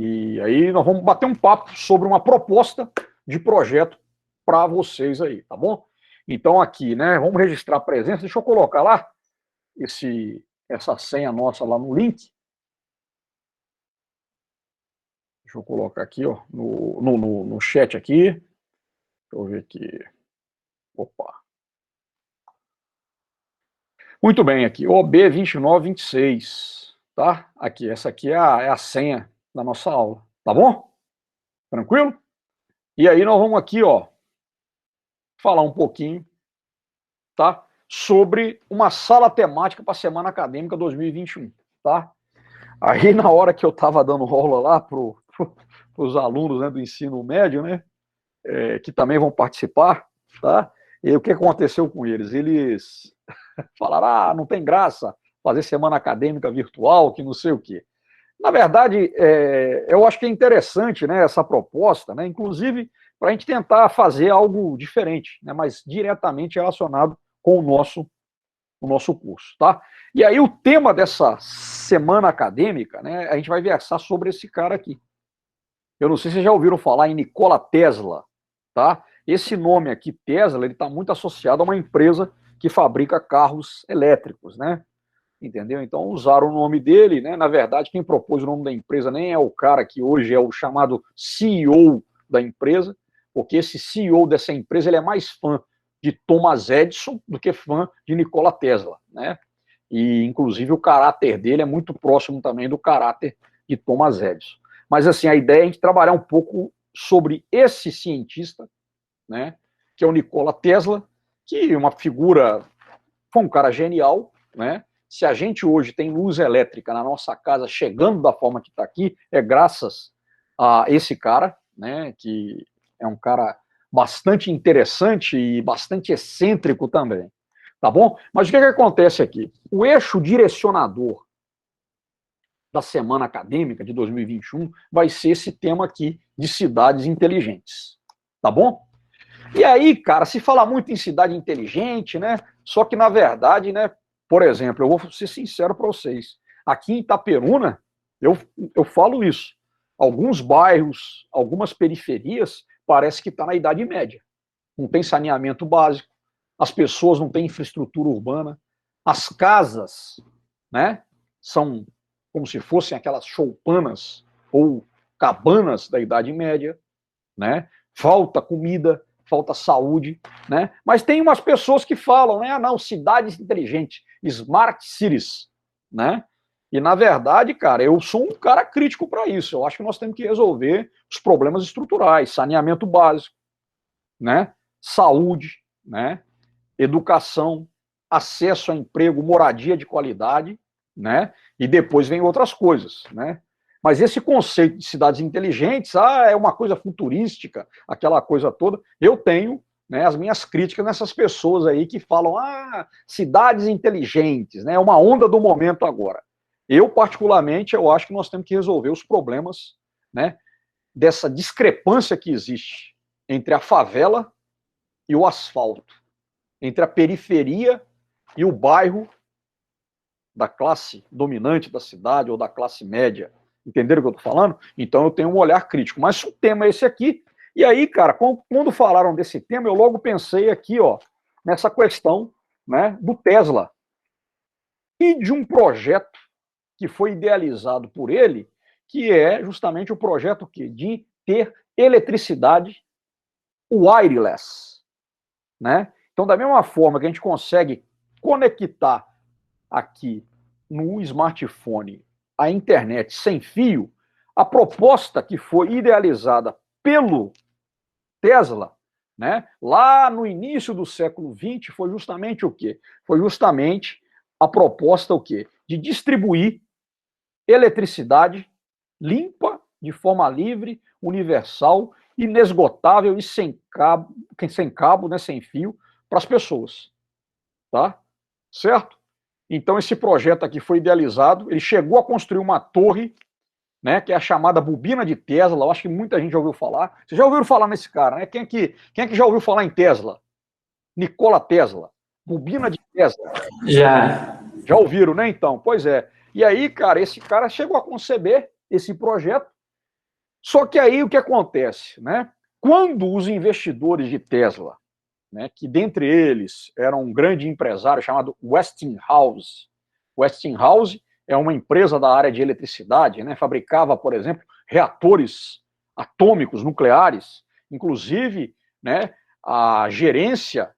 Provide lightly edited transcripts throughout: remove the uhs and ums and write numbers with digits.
E aí nós vamos bater um papo sobre uma proposta de projeto para vocês aí, tá bom? Então aqui, né, vamos registrar a presença. Deixa eu colocar lá essa senha nossa lá no link. Deixa eu colocar aqui, ó, no chat aqui. Deixa eu ver aqui. Opa. Muito bem, aqui, OB2926, tá? Aqui, essa aqui é a senha da nossa aula, tá bom? Tranquilo? E aí nós vamos aqui, ó, falar um pouquinho, tá? Sobre uma sala temática para a Semana Acadêmica 2021, tá? Aí na hora que eu estava dando aula lá para os alunos, né, do ensino médio, né, que também vão participar, tá? E o que aconteceu com eles? Eles falaram, não tem graça fazer semana acadêmica virtual, que não sei o quê. Na verdade, eu acho que é interessante, né, essa proposta, né, inclusive para a gente tentar fazer algo diferente, né, mas diretamente relacionado com o nosso curso, tá? E aí o tema dessa semana acadêmica, né, a gente vai versar sobre esse cara aqui. Eu não sei se vocês já ouviram falar em Nikola Tesla, tá? Esse nome aqui, Tesla, ele está muito associado a uma empresa que fabrica carros elétricos, né? Entendeu? Então usaram o nome dele, né? Na verdade, quem propôs o nome da empresa nem é o cara que hoje é o chamado CEO da empresa, porque esse CEO dessa empresa ele é mais fã de Thomas Edison do que fã de Nikola Tesla, né? E inclusive o caráter dele é muito próximo também do caráter de Thomas Edison. Mas assim, a ideia é a gente trabalhar um pouco sobre esse cientista, né? Que é o Nikola Tesla, que é uma figura, foi um cara genial, né? Se a gente hoje tem luz elétrica na nossa casa chegando da forma que está aqui, é graças a esse cara, né, que é um cara bastante interessante e bastante excêntrico também, tá bom? Mas o que acontece aqui? O eixo direcionador da semana acadêmica de 2021 vai ser esse tema aqui de cidades inteligentes, tá bom? E aí, cara, se fala muito em cidade inteligente, né? Só que, na verdade, né? Por exemplo, eu vou ser sincero para vocês. Aqui em Itaperuna, eu falo isso. Alguns bairros, algumas periferias, parece que está na Idade Média. Não tem saneamento básico, as pessoas não têm infraestrutura urbana, as casas, né? São como se fossem aquelas choupanas ou cabanas da Idade Média, né? Falta comida, falta saúde, né? Mas tem umas pessoas que falam, né? Não, cidades inteligentes, smart cities, né? E na verdade, cara, eu sou um cara crítico para isso. Eu acho que nós temos que resolver os problemas estruturais, saneamento básico, né? Saúde, né? Educação, acesso a emprego, moradia de qualidade, né? E depois vem outras coisas, né? Mas esse conceito de cidades inteligentes, é uma coisa futurística, aquela coisa toda. Eu tenho, né, as minhas críticas nessas pessoas aí que falam, cidades inteligentes, né? É uma onda do momento agora. Eu, particularmente, eu acho que nós temos que resolver os problemas, né, dessa discrepância que existe entre a favela e o asfalto, entre a periferia e o bairro da classe dominante da cidade ou da classe média. Entenderam o que eu estou falando? Então eu tenho um olhar crítico. Mas o tema é esse aqui. E aí, cara, quando falaram desse tema, eu logo pensei aqui, ó, nessa questão, né, do Tesla e de um projeto que foi idealizado por ele, que é justamente o projeto quê? De ter eletricidade wireless, né? Então, da mesma forma que a gente consegue conectar aqui no smartphone a internet sem fio, a proposta que foi idealizada pelo Tesla, né, lá no início do século XX, foi justamente o quê? Foi justamente a proposta o quê? De distribuir eletricidade limpa, de forma livre, universal, inesgotável e sem cabo, né, sem fio, para as pessoas. Tá? Certo? Então, esse projeto aqui foi idealizado, ele chegou a construir uma torre, né, que é a chamada bobina de Tesla. Eu acho que muita gente já ouviu falar. Vocês já ouviram falar nesse cara, né? Quem é que já ouviu falar em Tesla? Nikola Tesla. Bobina de Tesla. Já. Já ouviram, né, então? Pois é. E aí, cara, esse cara chegou a conceber esse projeto Só que aí o que acontece, né? Quando os investidores de Tesla, né, que dentre eles era um grande empresário chamado Westinghouse. Westinghouse é uma empresa da área de eletricidade, né, fabricava, por exemplo, reatores atômicos nucleares, inclusive, né, a gerência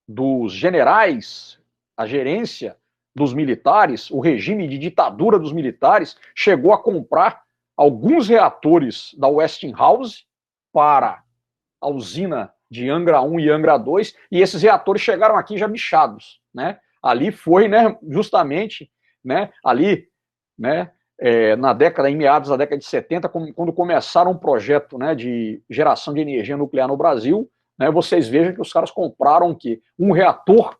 dos generais, a gerência dos militares, o regime de ditadura dos militares, chegou a comprar alguns reatores da Westinghouse para a usina de Angra 1 e Angra 2, e esses reatores chegaram aqui já bichados, né? Ali foi, né, justamente, né, ali, né, na década, em meados da década de 70, quando começaram um projeto, né, de geração de energia nuclear no Brasil, né, vocês vejam que os caras compraram que um reator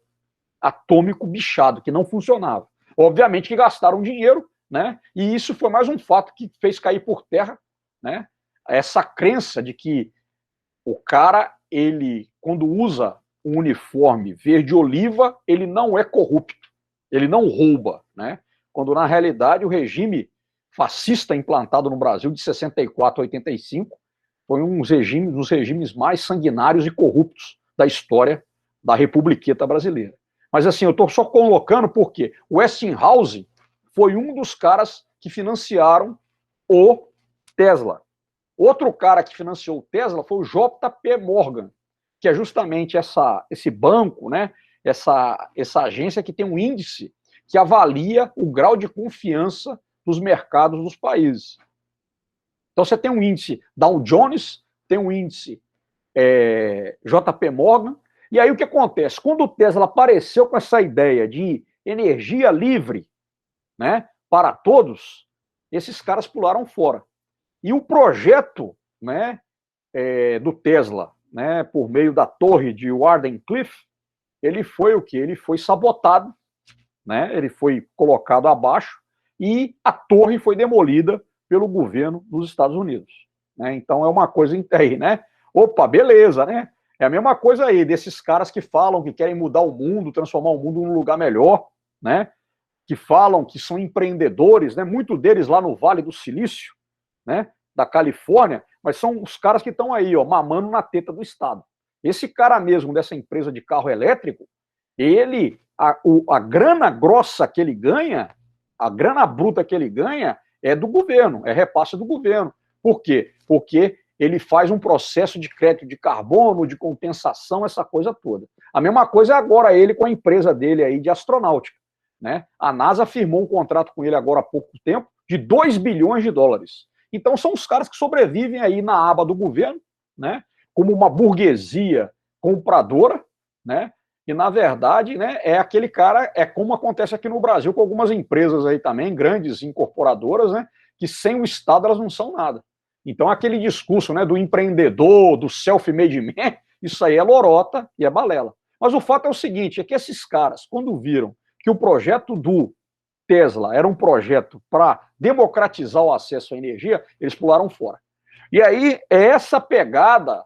atômico bichado, que não funcionava. Obviamente que gastaram dinheiro, né, e isso foi mais um fato que fez cair por terra, né, essa crença de que o cara, ele, quando usa um uniforme verde-oliva, ele não é corrupto, ele não rouba, né? Quando, na realidade, o regime fascista implantado no Brasil de 64 a 85 foi um dos regimes mais sanguinários e corruptos da história da Republiqueta brasileira. Mas, assim, eu estou só colocando porque o Westinghouse foi um dos caras que financiaram o Tesla. Outro cara que financiou o Tesla foi o JP Morgan, que é justamente esse banco, né, essa agência que tem um índice que avalia o grau de confiança dos mercados dos países. Então você tem um índice Dow Jones, tem um índice JP Morgan, e aí o que acontece? Quando o Tesla apareceu com essa ideia de energia livre, né, para todos, esses caras pularam fora. E o projeto, né, do Tesla, né, por meio da torre de Wardenclyffe, ele foi o quê? Ele foi sabotado, né, ele foi colocado abaixo e a torre foi demolida pelo governo dos Estados Unidos. Né? Então é uma coisa aí, né? Opa, beleza, né? É a mesma coisa aí desses caras que falam que querem mudar o mundo, transformar o mundo num lugar melhor, né? Que falam que são empreendedores, né? Muitos deles lá no Vale do Silício, né, da Califórnia, mas são os caras que estão aí, ó, mamando na teta do Estado. Esse cara mesmo dessa empresa de carro elétrico, ele, a grana grossa que ele ganha, a grana bruta que ele ganha é do governo, é repasse do governo. Por quê? Porque ele faz um processo de crédito de carbono, de compensação, essa coisa toda. A mesma coisa é agora ele com a empresa dele aí de astronáutica. Né? A NASA firmou um contrato com ele agora há pouco tempo de 2 bilhões de dólares. Então são os caras que sobrevivem aí na aba do governo, né? Como uma burguesia compradora, né? E na verdade, né, é aquele cara, é como acontece aqui no Brasil com algumas empresas aí também, grandes incorporadoras, né? Que sem o Estado elas não são nada. Então aquele discurso, né, do empreendedor, do self-made man, isso aí é lorota e é balela. Mas o fato é o seguinte, é que esses caras, quando viram que o projeto do Tesla era um projeto para democratizar o acesso à energia, eles pularam fora. E aí é essa pegada,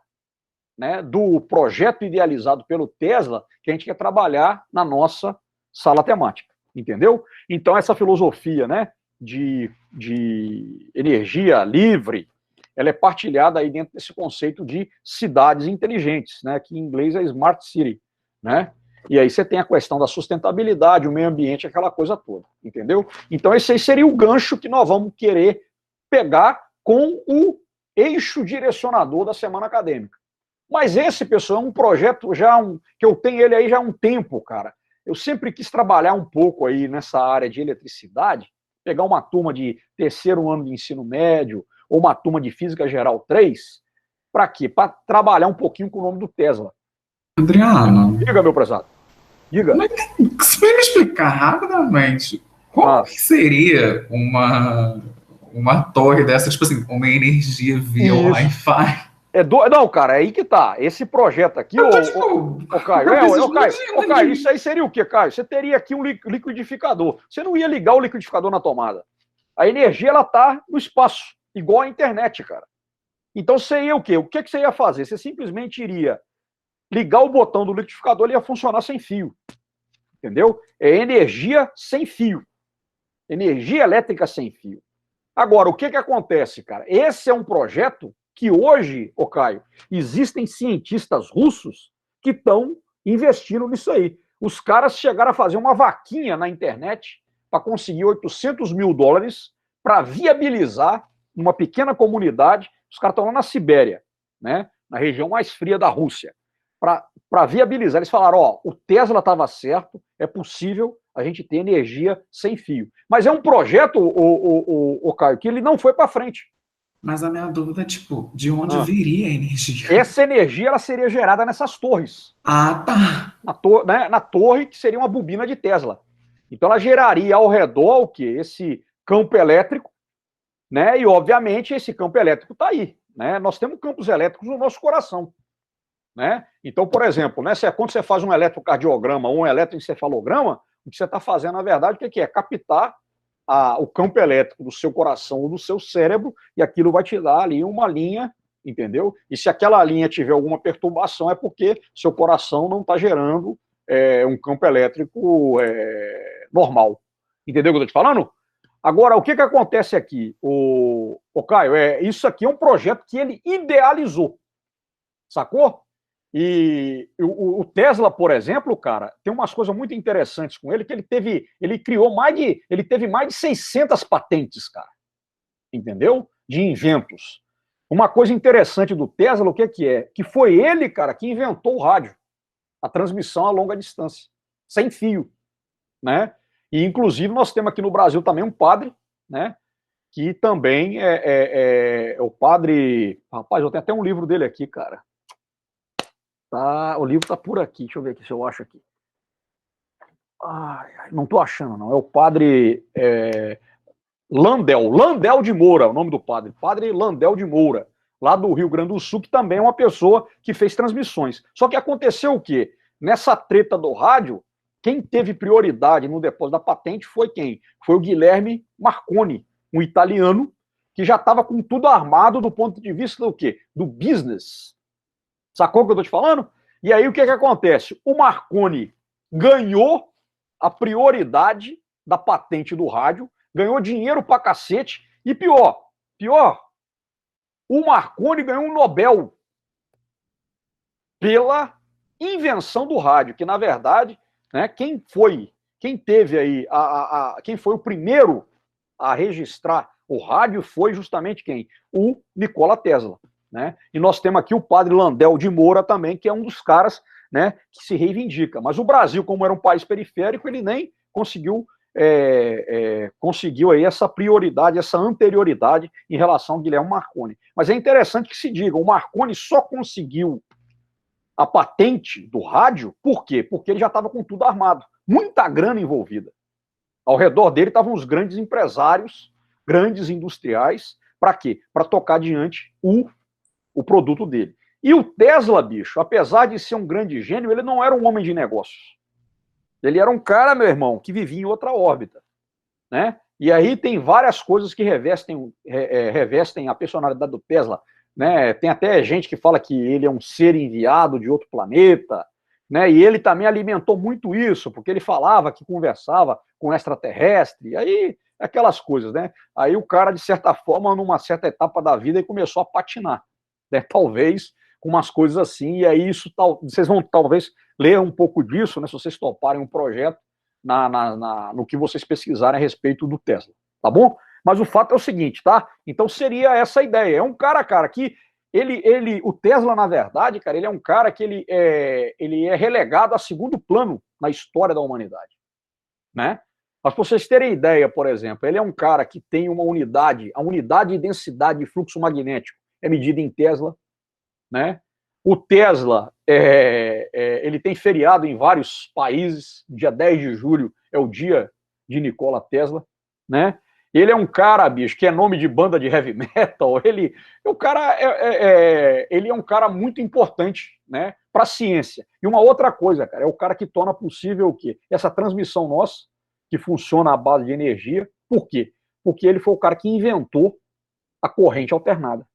né, do projeto idealizado pelo Tesla que a gente quer trabalhar na nossa sala temática, entendeu? Então essa filosofia, né, de energia livre, ela é partilhada aí dentro desse conceito de cidades inteligentes, né, que em inglês é Smart City, né? E aí você tem a questão da sustentabilidade, o meio ambiente, aquela coisa toda, entendeu? Então esse aí seria o gancho que nós vamos querer pegar com o eixo direcionador da semana acadêmica. Mas esse, pessoal, é um projeto que eu tenho ele aí já há um tempo, cara. Eu sempre quis trabalhar um pouco aí nessa área de eletricidade, pegar uma turma de terceiro ano de ensino médio ou uma turma de Física Geral 3, para quê? Para trabalhar um pouquinho com o nome do Tesla. Adriano, Diga, meu prezado. Diga. você vai me explicar rapidamente como que seria uma torre dessa, tipo assim, uma energia via Isso. Wi-Fi? Não, cara, é aí que tá. Esse projeto aqui, Eu tô, tipo, Caio, eu preciso Caio, explodindo. isso aí seria o quê, Caio? Você teria aqui um liquidificador. Você não ia ligar o liquidificador na tomada. A energia, ela tá no espaço, igual a internet, cara. Então você ia o quê? O que você ia fazer? Você simplesmente iria ligar o botão do liquidificador, ele ia funcionar sem fio. Entendeu? É energia sem fio. Energia elétrica sem fio. Agora, o que acontece, cara? Esse é um projeto que hoje, ô Caio, existem cientistas russos que estão investindo nisso aí. Os caras chegaram a fazer uma vaquinha na internet para conseguir 800 mil dólares para viabilizar uma pequena comunidade. Os caras estão lá na Sibéria, né, na região mais fria da Rússia, para viabilizar. Eles falaram, ó, o Tesla estava certo, é possível a gente ter energia sem fio. Mas é um projeto, o Caio, que ele não foi para frente. Mas a minha dúvida é, tipo, de onde viria a energia? Essa energia ela seria gerada nessas torres. Ah, tá. Na torre, que seria uma bobina de Tesla. Então ela geraria ao redor o quê? Esse campo elétrico, né? E, obviamente, esse campo elétrico está aí. Né? Nós temos campos elétricos no nosso coração. Né? Então, por exemplo, né, quando você faz um eletrocardiograma ou um eletroencefalograma, o que você está fazendo, na verdade, o que é? Captar o campo elétrico do seu coração ou do seu cérebro, e aquilo vai te dar ali uma linha, entendeu? E se aquela linha tiver alguma perturbação, é porque seu coração não está gerando um campo elétrico normal. Entendeu o que eu estou te falando? Agora, o que acontece aqui, o Caio? Isso aqui é um projeto que ele idealizou, sacou? E o Tesla, por exemplo, cara, tem umas coisas muito interessantes com ele, que ele teve mais de 600 patentes, cara, entendeu? De inventos. Uma coisa interessante do Tesla, o que é? Que foi ele, cara, que inventou o rádio, a transmissão a longa distância, sem fio, né? E, inclusive, nós temos aqui no Brasil também um padre, né? Que também é o padre... Rapaz, eu tenho até um livro dele aqui, cara. Tá, o livro tá por aqui, deixa eu ver aqui se eu acho aqui. Não tô achando, não. É o padre Landel de Moura, o nome do padre. Padre Landel de Moura, lá do Rio Grande do Sul, que também é uma pessoa que fez transmissões. Só que aconteceu o quê? Nessa treta do rádio, quem teve prioridade no depósito da patente foi quem? Foi o Guilherme Marconi, um italiano que já estava com tudo armado do ponto de vista do quê? Do business. Sacou o que eu tô te falando? E aí o que acontece? O Marconi ganhou a prioridade da patente do rádio, ganhou dinheiro pra cacete, e pior, o Marconi ganhou um Nobel pela invenção do rádio, que na verdade, né, quem teve aí, quem foi o primeiro a registrar o rádio foi justamente quem? O Nikola Tesla. Né? E nós temos aqui o padre Landel de Moura também, que é um dos caras, né, que se reivindica. Mas o Brasil, como era um país periférico, ele nem conseguiu aí essa prioridade, essa anterioridade em relação ao Guilherme Marconi. Mas é interessante que se diga, o Marconi só conseguiu a patente do rádio, por quê? Porque ele já estava com tudo armado. Muita grana envolvida. Ao redor dele estavam os grandes empresários, grandes industriais, para quê? Para tocar adiante o produto dele. E o Tesla, bicho, apesar de ser um grande gênio, ele não era um homem de negócios. Ele era um cara, meu irmão, que vivia em outra órbita. Né? E aí tem várias coisas que revestem a personalidade do Tesla. Né? Tem até gente que fala que ele é um ser enviado de outro planeta. Né? E ele também alimentou muito isso, porque ele falava que conversava com extraterrestre. E aí, aquelas coisas, né? Aí o cara, de certa forma, numa certa etapa da vida, ele começou a patinar. Né, talvez com umas coisas assim, e aí vocês vão talvez ler um pouco disso, né, se vocês toparem um projeto no que vocês pesquisarem a respeito do Tesla, tá bom? Mas o fato é o seguinte, tá? Então seria essa a ideia, é um cara, que o Tesla, na verdade, cara, ele é um cara que ele é relegado a segundo plano na história da humanidade, né? Mas para vocês terem ideia, por exemplo, ele é um cara que tem uma unidade, a unidade de densidade de fluxo magnético é medida em Tesla, né? O Tesla, ele tem feriado em vários países, dia 10 de julho é o dia de Nikola Tesla, né? Ele é um cara, bicho, que é nome de banda de heavy metal, ele é um cara muito importante, né, para a ciência. E uma outra coisa, cara, é o cara que torna possível o quê? Essa transmissão nossa, que funciona à base de energia. Por quê? Porque ele foi o cara que inventou a corrente alternada.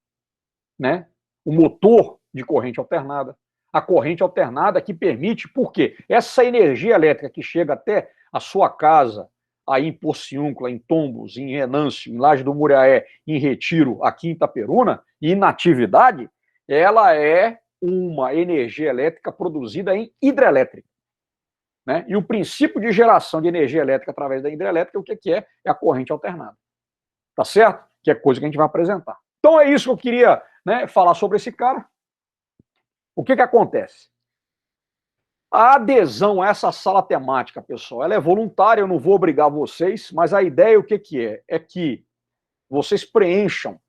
Né? O motor de corrente alternada. A corrente alternada que permite, por quê? Essa energia elétrica que chega até a sua casa, aí em Porciúncula, em Tombos, em Renâncio, em Laje do Muriaé, em Retiro, aqui em Itaperuna, e na atividade, ela é uma energia elétrica produzida em hidrelétrica. Né? E o princípio de geração de energia elétrica através da hidrelétrica, o que é? É a corrente alternada. Tá certo? Que é coisa que a gente vai apresentar. Então é isso que eu queria, né, falar sobre esse cara. O que acontece? A adesão a essa sala temática, pessoal, ela é voluntária, eu não vou obrigar vocês, mas a ideia o que é? É que vocês preencham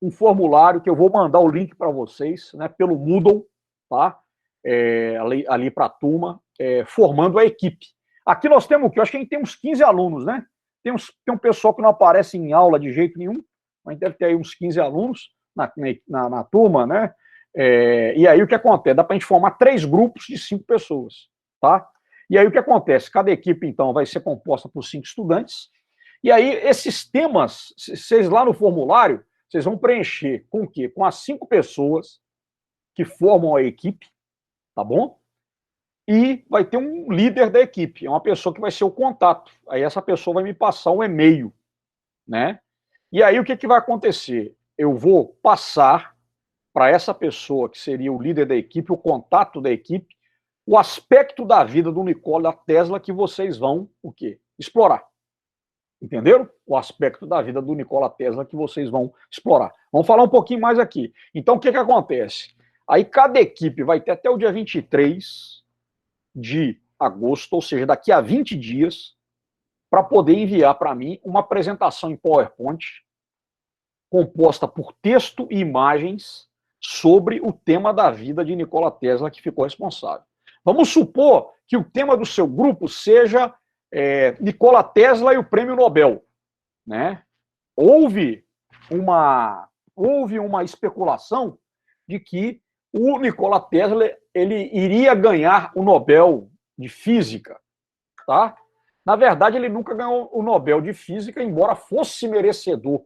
um formulário que eu vou mandar o link para vocês, né, pelo Moodle, tá? Ali para a turma, formando a equipe. Aqui nós temos o quê? Eu acho que a gente tem uns 15 alunos, né? Tem um pessoal que não aparece em aula de jeito nenhum, mas deve ter aí uns 15 alunos na turma, né? E aí o que acontece? Dá para a gente formar 3 grupos de 5 pessoas, tá? E aí o que acontece? Cada equipe, então, vai ser composta por 5 estudantes, e aí esses temas, vocês lá no formulário, vocês vão preencher com o quê? Com as 5 pessoas que formam a equipe, tá bom? E vai ter um líder da equipe, é uma pessoa que vai ser o contato. Aí essa pessoa vai me passar um e-mail, né? E aí o que vai acontecer? Eu vou passar para essa pessoa que seria o líder da equipe, o contato da equipe, o aspecto da vida do Nikola Tesla que vocês vão o quê? Explorar. Entenderam? O aspecto da vida do Nikola Tesla que vocês vão explorar. Vamos falar um pouquinho mais aqui. Então, o que acontece? Aí cada equipe vai ter até o dia 23 de agosto, ou seja, daqui a 20 dias, para poder enviar para mim uma apresentação em PowerPoint composta por texto e imagens sobre o tema da vida de Nikola Tesla que ficou responsável. Vamos supor que o tema do seu grupo seja Nikola Tesla e o Prêmio Nobel, né? Houve uma especulação de que o Nikola Tesla ele iria ganhar o Nobel de Física, tá? Na verdade, ele nunca ganhou o Nobel de Física, embora fosse merecedor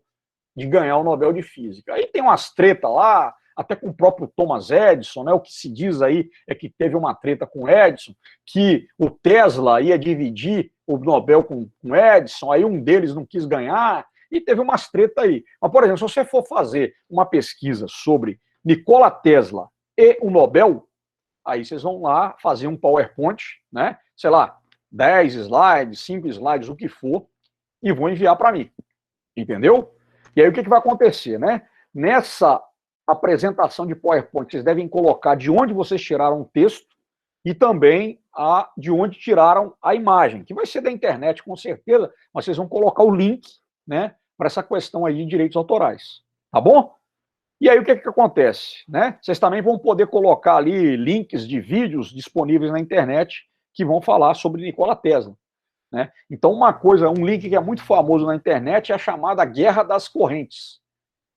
de ganhar o Nobel de Física. Aí tem umas tretas lá, até com o próprio Thomas Edison, né? O que se diz aí é que teve uma treta com Edison, que o Tesla ia dividir o Nobel com Edison, aí um deles não quis ganhar, e teve umas tretas aí. Mas, por exemplo, se você for fazer uma pesquisa sobre Nikola Tesla e o Nobel, aí vocês vão lá fazer um PowerPoint, né? Sei lá, 10 slides, 5 slides, o que for, e vão enviar para mim. Entendeu? E aí o que vai acontecer, né? Nessa apresentação de PowerPoint, vocês devem colocar de onde vocês tiraram o texto e também de onde tiraram a imagem, que vai ser da internet, com certeza, mas vocês vão colocar o link, né, para essa questão aí de direitos autorais. Tá bom? E aí o que acontece, né? Vocês também vão poder colocar ali links de vídeos disponíveis na internet que vão falar sobre Nikola Tesla. Né? Então, um link que é muito famoso na internet é a chamada Guerra das Correntes.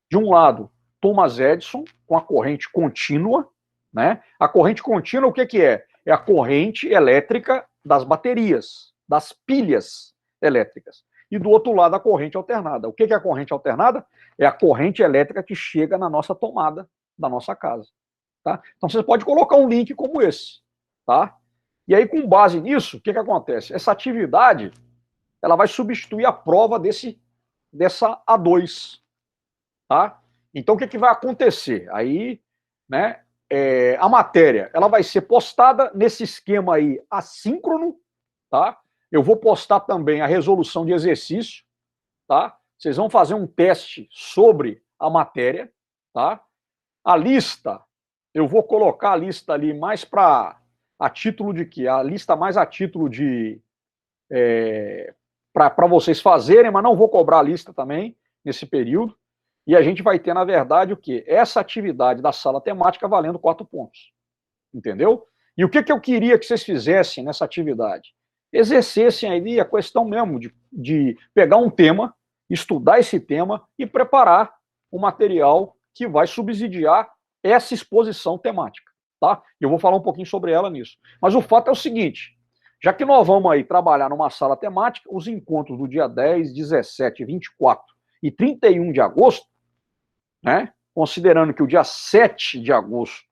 De um lado, Thomas Edison, com a corrente contínua, né? A corrente contínua, o que é? É a corrente elétrica das baterias, das pilhas elétricas. E do outro lado, a corrente alternada. O que é a corrente alternada? É a corrente elétrica que chega na nossa tomada da nossa casa. Tá? Então, você pode colocar um link como esse. Tá? E aí, com base nisso, o que acontece? Essa atividade ela vai substituir a prova dessa A2. Tá? Então, o que vai acontecer? Aí, né, a matéria ela vai ser postada nesse esquema aí assíncrono. Tá? Eu vou postar também a resolução de exercício. Tá? Vocês vão fazer um teste sobre a matéria. Tá? A lista, eu vou colocar a lista ali mais a título de quê? A lista mais a título de para vocês fazerem, mas não vou cobrar a lista também nesse período. E a gente vai ter, na verdade, o quê? Essa atividade da sala temática valendo 4 pontos. Entendeu? E o que eu queria que vocês fizessem nessa atividade? Exercessem aí a questão mesmo de pegar um tema, estudar esse tema e preparar um material que vai subsidiar essa exposição temática. Tá? Eu vou falar um pouquinho sobre ela nisso. Mas o fato é o seguinte, já que nós vamos aí trabalhar numa sala temática, os encontros do dia 10, 17, 24 e 31 de agosto, né, considerando que o dia 7 de agosto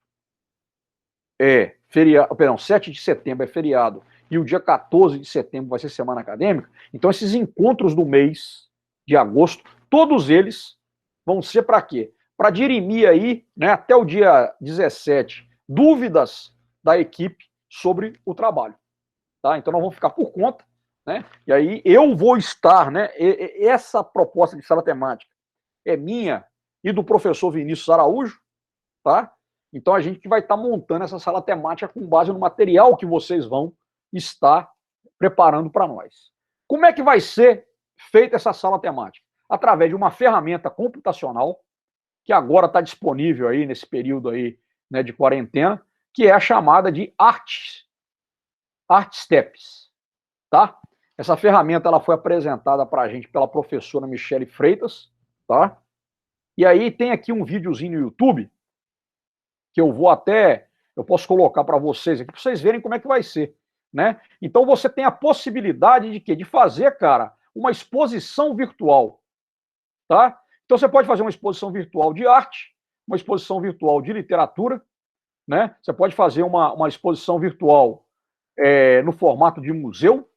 é feriado, perdão, 7 de setembro é feriado e o dia 14 de setembro vai ser semana acadêmica. Então, esses encontros do mês de agosto, todos eles vão ser para quê? Para dirimir aí, né, até o dia 17, dúvidas da equipe sobre o trabalho. Tá? Então, nós vamos ficar por conta, né? E aí eu vou estar, né? Essa proposta de sala temática é minha e do professor Vinícius Araújo, tá? Então a gente vai estar montando essa sala temática com base no material que vocês vão estar preparando para nós. Como é que vai ser feita essa sala temática? Através de uma ferramenta computacional que agora está disponível aí nesse período aí, né, de quarentena, que é a chamada de ArtSteps, tá? Essa ferramenta ela foi apresentada para a gente pela professora Michele Freitas, tá? E aí tem aqui um videozinho no YouTube que eu posso colocar para vocês aqui, para vocês verem como é que vai ser, né? Então você tem a possibilidade de quê? De fazer, cara, uma exposição virtual, tá? Então você pode fazer uma exposição virtual de arte, uma exposição virtual de literatura, né? Você pode fazer uma exposição virtual no formato de museu,